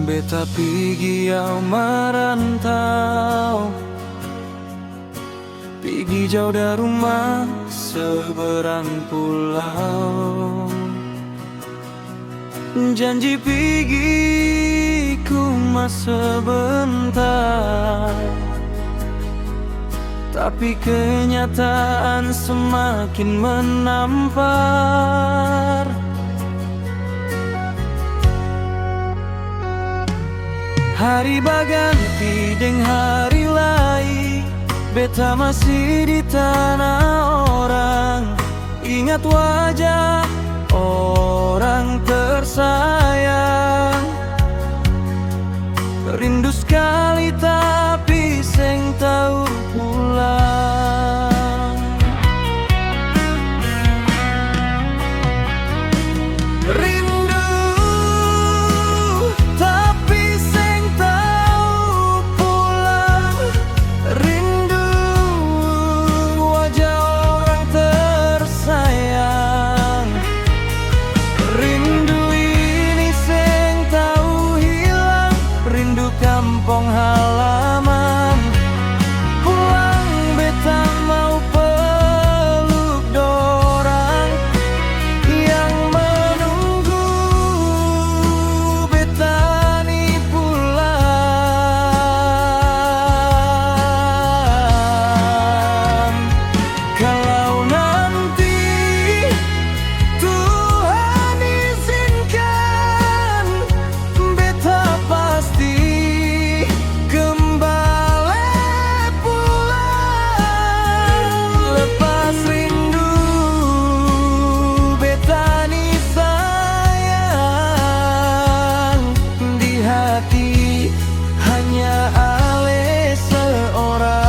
Beta pigi au merantau, pigi jauh dari rumah seberang pulau. Janji pigi cuma sebentar, tapi kenyataan semakin menampar. Hari baganti deng hari lain, beta masih di tanah orang. Ingat wajah orang tersayang, rindu sekali tapi seng tahu pulang. Rindu tapi seng tahu pulang. Rindu wajah orang tersayang. Rindu ini seng tahu hilang. Rindu kampung halaman. Pulang beta mau peluk dorang yang menunggu beta ni pulang. Kalau nanti Tuhan izinkan, beta pasti kembali pulang. Lepas rindu beta ni sayang, di hati hanya ale seorang.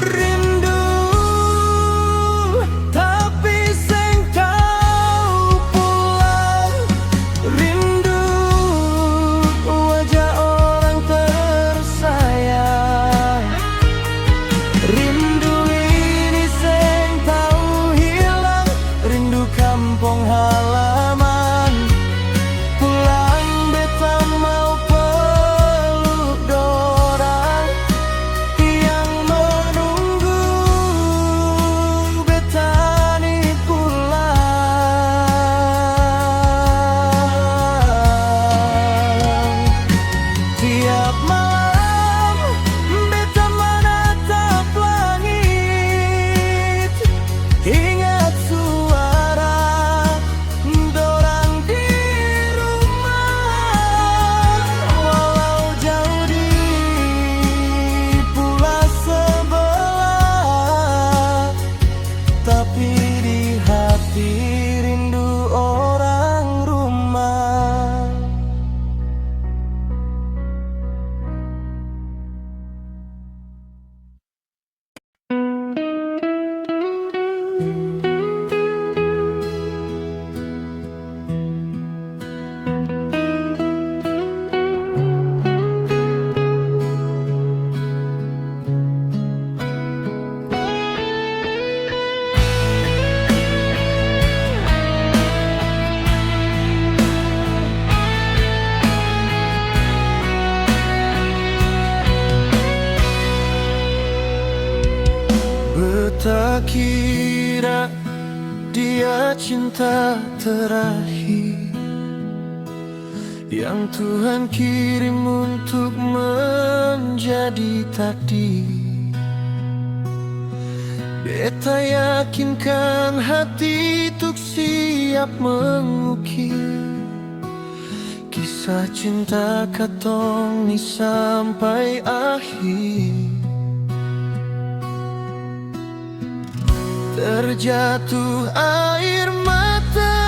Rindu tapi seng tahu pulang. Rindu wajah orang tersayang. Rindu ini seng tahu hilang. Rindu kampung halaman. Pulang beta mau peluk dorang yang menunggu beta ni pulang. Tiap malam beta menatap langit, ingat suara dorang di rumah. Walau jauh di pulau sebelah, tapi di hati rindu orang rumah. Beta kira dia cinta terakhir yang Tuhan kirim untuk menjadi takdir. Beta yakinkan hati tuk siap mengukir kisah cinta katong ni sampai akhir. Terjatuh air mata,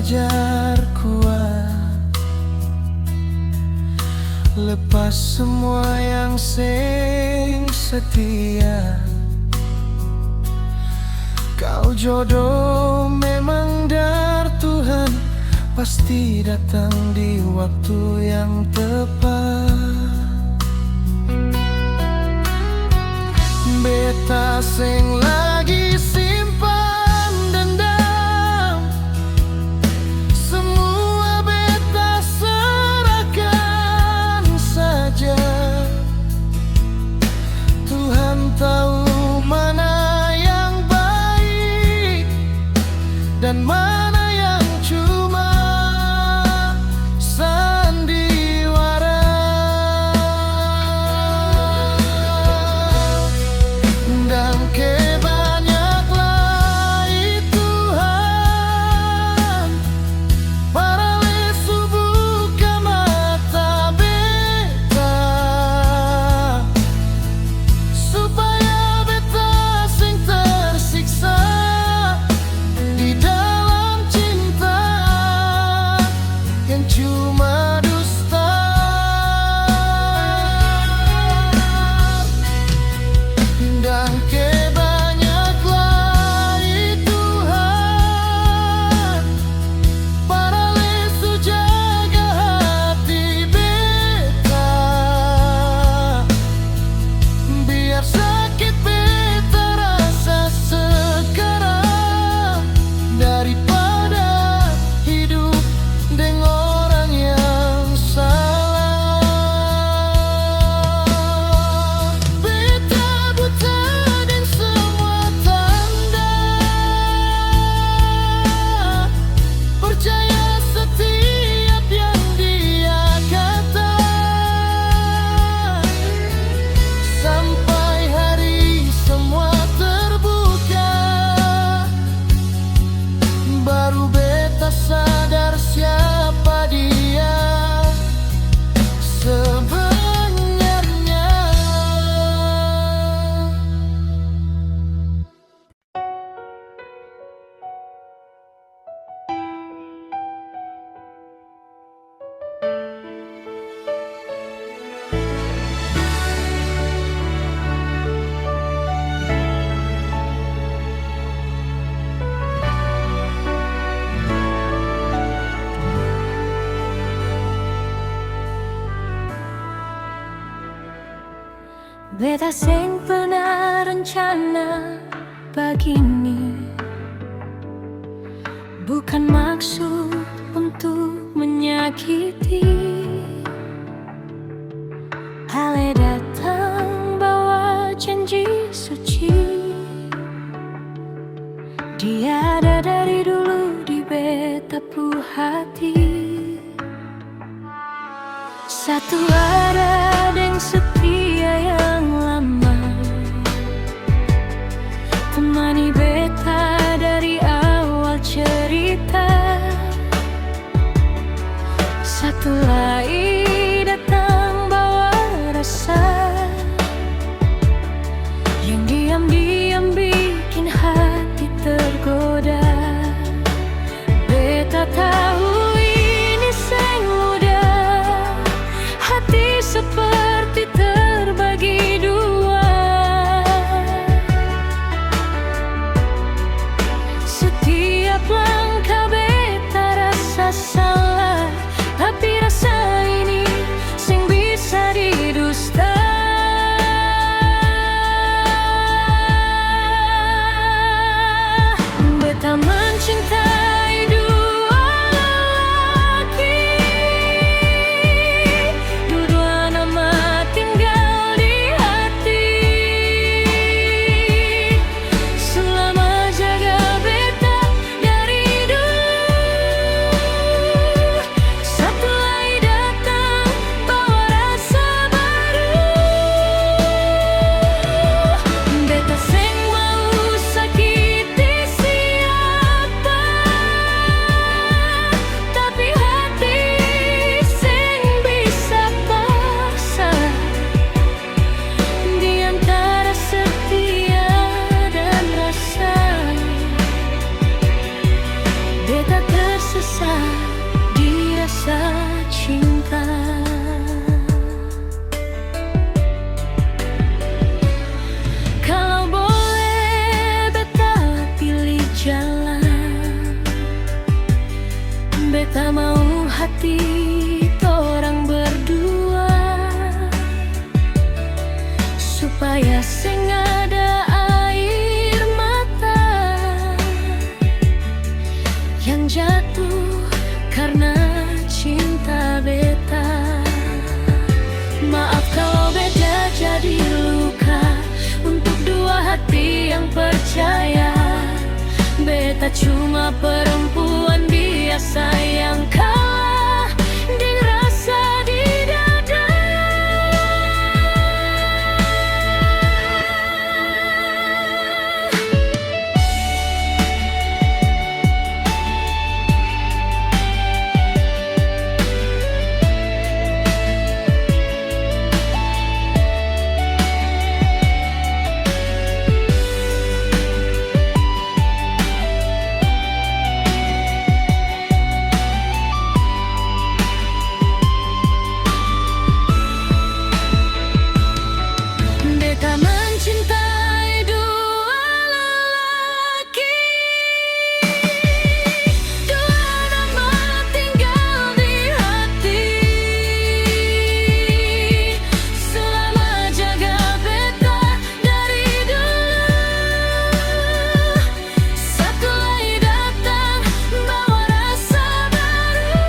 belajar kuat, lepas semua yang sing setia. Kau jodoh memang dari Tuhan, pasti datang di waktu yang tepat. Beta sing lagi simpan dendam, semua beta serahkan saja. Tuhan tahu mana yang baik dan mana yang cuma sandiwara. Dan kebanyaklah Tuhan, para lesu buka mata beta, supaya beta sing tersiksa di dalam cinta yang cuma dusta. Dan kebanyaklah Tuhan, para lesu jaga hati beta, biar sakit beta rasa sekarang, daripada hidup dengan orang yang salah. Beta buta dan semua tanda, percaya setiap yang dia kata, sampai hari semua terbuka, baru beta sadar siapa dia sebenarnya. Beta seng pernah rencana begini, bukan maksud untuk menyakiti. Hale datang bawa janji suci, dia ada dari dulu di beta pu hati. Satu ada dan setia yang lama, temani beta dari awal cerita. Satu lagi datang bawa rasa yang diam-diam bikin hati tergoda. Beta tahu ini seng mudah, hati seperti terbagi dua. Setiap langkah beta rasa salah, tapi rasa ini tersesat di rasa cinta. Kalau boleh beta pilih jalan, beta mau hati torang berdua, supaya seng ada air mata yang jatuh karena cinta beta. Maaf kalau beta jadi luka untuk dua hati yang percaya. Beta cuma perempuan biasa yang kalah dengan rasa di dada. Beta mencintai dua lelaki, dua nama tinggal di hati. Selama jaga beta dari dulu, satu lagi datang bawa rasa baru.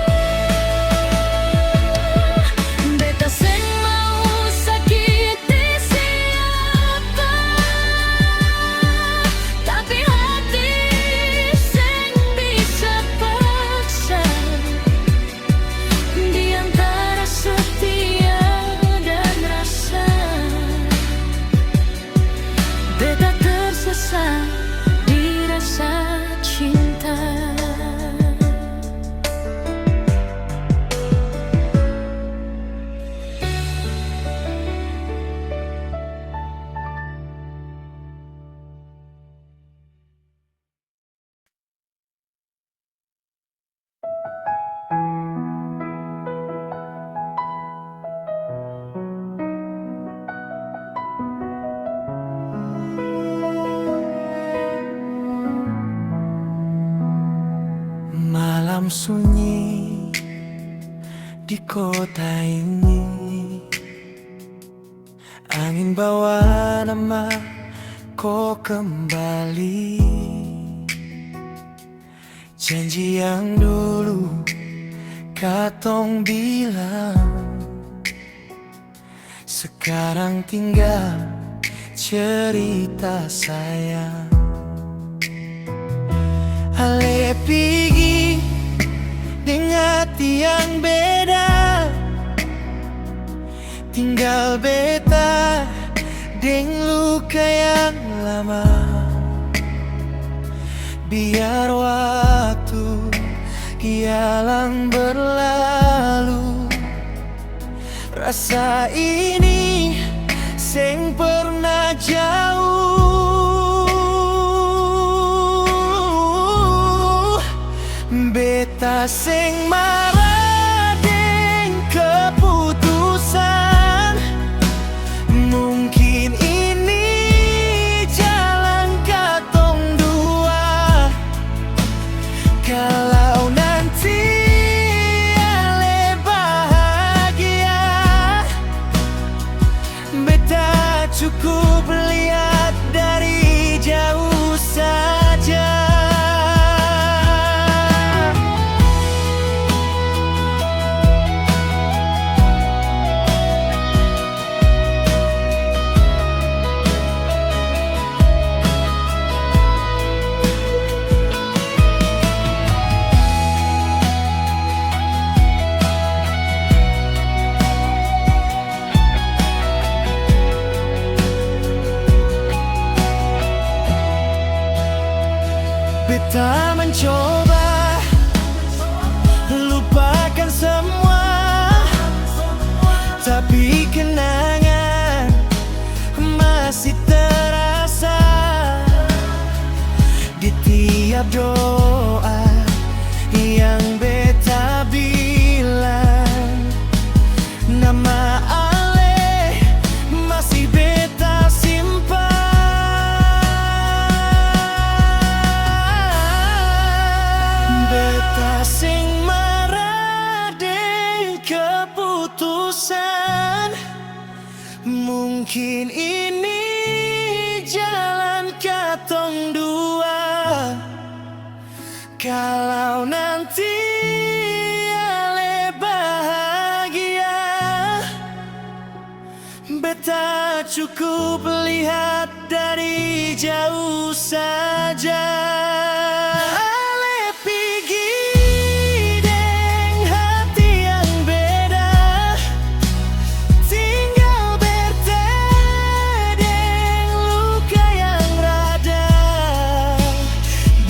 Beta seng mau sakiti siapa, tapi hati seng bisa paksa. Di antara setia dan rasa, beta tersesat di rasa cinta. Malam sunyi di kota ini, angin bawa nama kau kembali. Janji yang dulu katong bilang, sekarang tinggal cerita sayang. Ale pergi dengan hati yang beda, tinggal beta deng luka yang lama. Biar waktu hilang berlalu, rasa ini seng pernah jauh. Beta seng marah deng keputusan, mungkin ini jalan katong dua. Kalau nanti ale bahagia, beta cukup lihat dari jauh saja. Beta mencoba lupakan semua, tapi kenangan masih terasa di tiap doa yang beta sing marah deng keputusan. Mungkin ini jalan katong dua. Kalau nanti ale bahagia, beta cukup lihat dari jauh saja. Ale pigi deng hati yang beda, tinggal beta deng luka yang rada.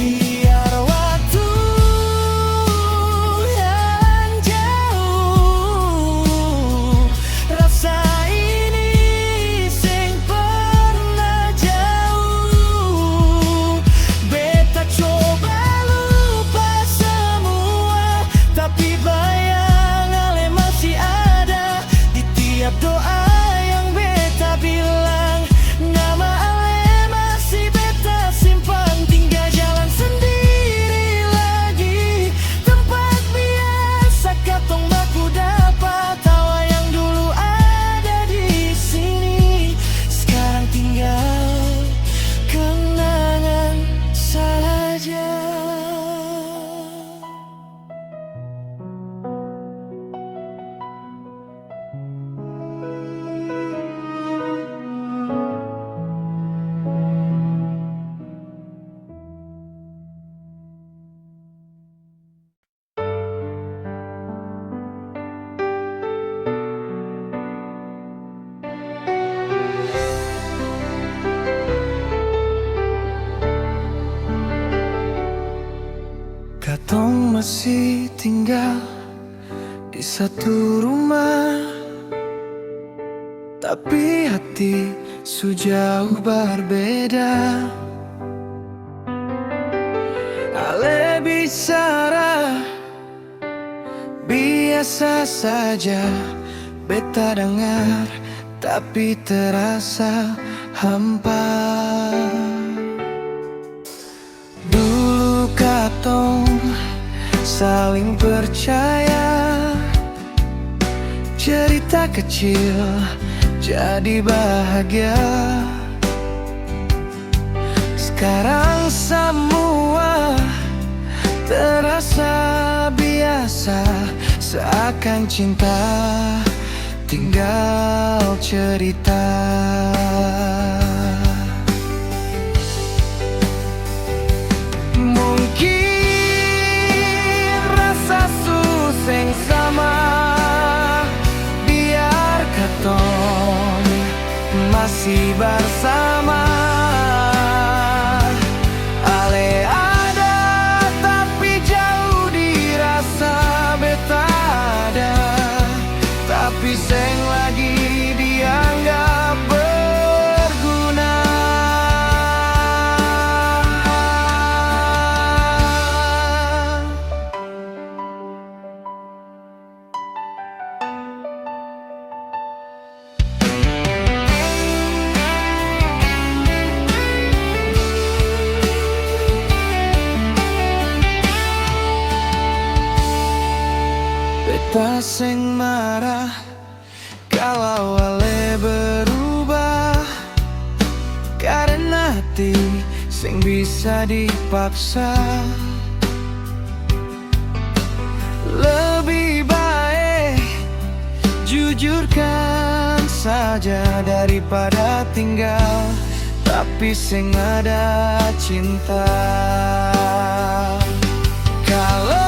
Biar waktu yang jauh, rasa ini sing pernah jauh. Beta coba lupa semua, tapi bayang ale masih ada di tiap doa yang beta bilang. Nama ale masih beta simpan, tinggal jalan sendiri lagi. Tempat biasa katong baku dapat, tawa yang dulu ada di sini sekarang tinggal kenangan saja. Katong masih tinggal di satu rumah, tapi hati sejauh berbeda. Ale bicara biasa saja, beta dengar tapi terasa hampa. Dulu katong saling percaya, cerita kecil jadi bahagia. Sekarang semua terasa biasa, seakan cinta tinggal cerita. Mungkin rasa suseng sama, biar katong masih bersama. Ale ada tapi jauh dirasa beta ada, tapi seng lagi dianggap berguna. Beta seng marah kalau ale berubah, karena hati seng bisa dipaksa. Lebih baik jujurkan saja daripada tinggal tapi seng ada cinta. Kalau